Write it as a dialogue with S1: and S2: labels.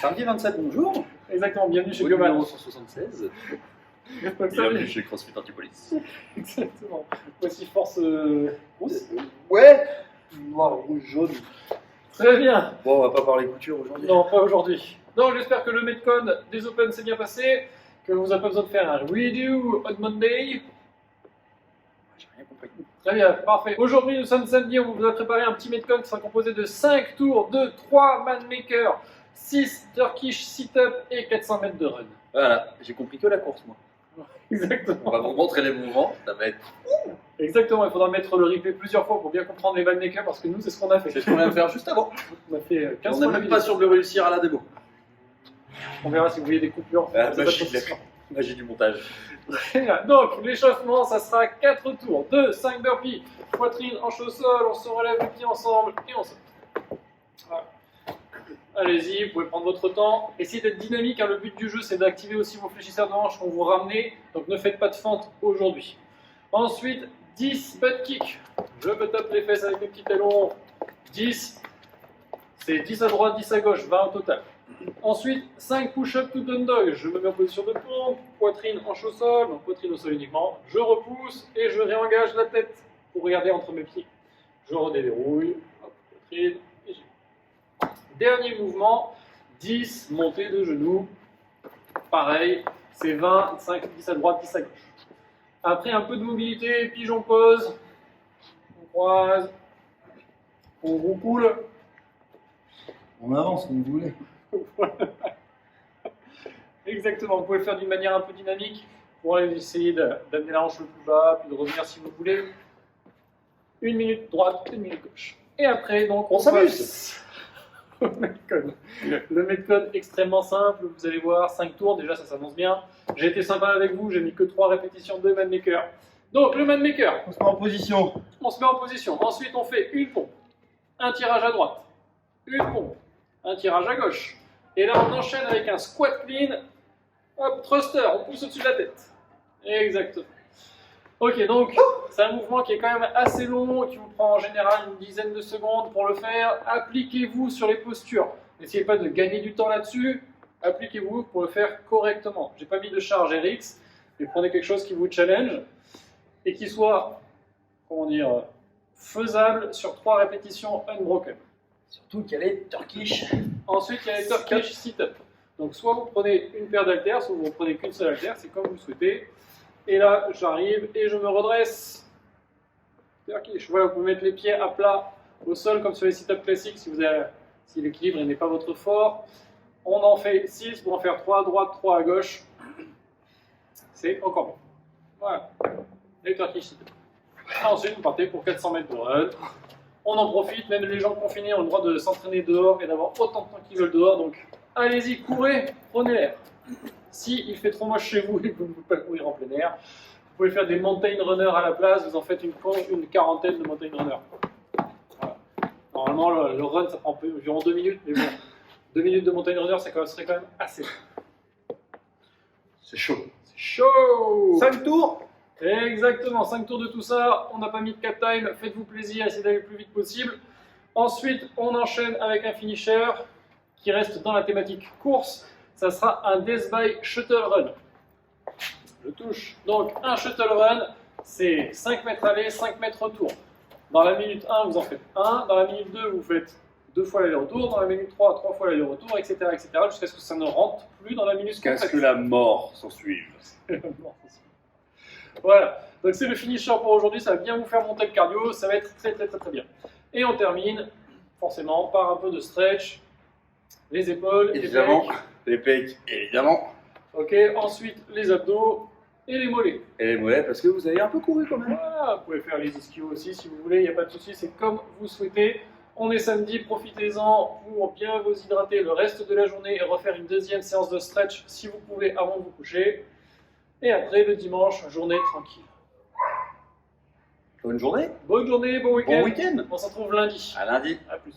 S1: Samedi 27, bonjour.
S2: Exactement, bienvenue chez
S1: Au
S2: Global.
S1: numéro 176.
S2: Comme ça,
S1: Bienvenue chez CrossFit Antipolis.
S2: exactement. Voici Force Rousse.
S1: Ouais. Noir, rouge, jaune.
S2: Très bien.
S1: Bon, on va pas parler couture aujourd'hui.
S2: Non, pas aujourd'hui. Donc j'espère que le Metcon des Open s'est bien passé, que vous n'avez pas besoin de faire un redo on Monday.
S1: J'ai rien compris.
S2: Très bien, parfait. Aujourd'hui, nous sommes samedi, on vous a préparé un petit Metcon qui sera composé de 5 tours de 3 manmakers, 6 Turkish sit-up et 400 mètres de run.
S1: Voilà, j'ai compris que la course, moi. On
S2: Exactement.
S1: va vous montrer les mouvements, ça va être.
S2: Exactement, il faudra mettre le replay plusieurs fois pour bien comprendre les manmakers parce que nous, c'est ce qu'on a
S1: C'est
S2: fait.
S1: ce qu'on vient de faire juste avant.
S2: On a fait 15
S1: On
S2: fois
S1: n'est
S2: la
S1: même pas
S2: vidéo.
S1: sûr de le réussir à la démo.
S2: On verra si vous voyez des coupures.
S1: Ah,
S2: Vous avez pas de position.
S1: Magie du montage.
S2: Donc, l'échauffement, ça sera 4 tours de 5 burpees, poitrine, hanche au sol, on se relève les pieds ensemble et on saute. Voilà. Allez-y, vous pouvez prendre votre temps. Essayez d'être dynamique, hein. Le but du jeu c'est d'activer aussi vos fléchisseurs de hanches quand vous ramenez, donc ne faites pas de fente aujourd'hui. Ensuite, 10 butt kicks. Je me tape les fesses avec mes petits talons. 10, c'est 10 à droite, 10 à gauche, 20 au total. Ensuite, 5 push-up to down dog. Je me mets en position de pompe, poitrine, hanche au sol, donc poitrine au sol uniquement. Je repousse et je réengage la tête pour regarder entre mes pieds. Je redéverrouille, hop, poitrine, et j'y vais. Dernier mouvement, 10 montées de genoux. Pareil, c'est 20, 5, 10 à droite, 10 à gauche. Après un peu de mobilité, pigeon pose, on croise, on roucoule.
S1: On avance comme vous voulez.
S2: Exactement, vous pouvez le faire d'une manière un peu dynamique pour essayer d'amener la hanche le plus bas, puis de revenir si vous voulez. 1 minute droite, 1 minute gauche. Et après, donc,
S1: On s'amuse.
S2: au Metcon. Le Metcon extrêmement simple, vous allez voir, 5 tours, déjà ça s'annonce bien. J'ai été sympa avec vous, j'ai mis que 3 répétitions de manmaker. Donc, le manmaker,
S1: On se met en position.
S2: on se met en position. Ensuite, on fait une pompe, un tirage à droite, une pompe, un tirage à gauche. Et là, on enchaîne avec un squat clean. Hop, thruster, on pousse au-dessus de la tête. Exactement. Ok, donc, c'est un mouvement qui est quand même assez long, qui vous prend en général une dizaine de secondes pour le faire. Appliquez-vous sur les postures. N'essayez pas de gagner du temps là-dessus. Appliquez-vous pour le faire correctement. J'ai pas mis de charge RX, mais prenez quelque chose qui vous challenge et qui soit, comment dire, faisable sur 3 répétitions unbroken.
S1: Surtout qu'elle est Turkish.
S2: Ensuite, il y a les Turkish sit-up. Donc, soit vous prenez une paire d'haltères, soit vous ne prenez qu'une seule haltère, c'est comme vous le souhaitez. Et là, j'arrive et je me redresse. Turkish. Voilà, vous pouvez mettre les pieds à plat au sol, comme sur les sit-up classiques, si l'équilibre n'est pas votre fort. On en fait 6, pour en faire 3 à droite, 3 à gauche. C'est encore bon. Voilà, les Turkish sit-up. Ensuite, vous partez pour 400 mètres de run. On en profite, même les gens confinés ont le droit de s'entraîner dehors et d'avoir autant de temps qu'ils veulent dehors. Donc, allez-y, courez, prenez l'air. Si il fait trop moche chez vous et que vous ne pouvez pas courir en plein air, vous pouvez faire des mountain runners à la place. Vous en faites une quarantaine de mountain runners. Voilà. Normalement, le run, ça prend environ 2 minutes, mais bon, 2 minutes de mountain runner, ça serait quand même assez.
S1: C'est chaud.
S2: C'est chaud!
S1: 5 tours.
S2: Exactement, 5 tours de tout ça, on n'a pas mis de cap time, faites-vous plaisir, essayez d'aller le plus vite possible. Ensuite, on enchaîne avec un finisher qui reste dans la thématique course, ça sera un Death by Shuttle Run. Je touche. Donc un Shuttle Run, c'est 5 mètres aller, 5 mètres retour. Dans la minute 1, vous en faites 1, dans la minute 2, vous faites 2 fois l'aller-retour, dans la minute 3, 3 fois l'aller-retour, etc., jusqu'à ce que ça ne rentre plus dans la minute
S1: Qu'est-ce
S2: complète.
S1: que la mort s'en suive.
S2: Voilà, donc c'est le finisher pour aujourd'hui, ça va bien vous faire monter le cardio, ça va être très bien. Et on termine forcément par un peu de stretch, les épaules,
S1: Évidemment.
S2: les pecs.
S1: Les pecs, évidemment.
S2: Ok, ensuite les abdos et les mollets.
S1: Et les mollets, parce que vous avez un peu couru quand même.
S2: Voilà, vous pouvez faire les ischios aussi si vous voulez, il n'y a pas de souci, c'est comme vous souhaitez. On est samedi, profitez-en pour bien vous hydrater le reste de la journée et refaire une deuxième séance de stretch si vous pouvez avant de vous coucher. Et après, le dimanche, journée tranquille.
S1: Bonne journée.
S2: Bonne journée, bon week-end.
S1: Bon week-end.
S2: On se retrouve lundi.
S1: À lundi.
S2: A plus.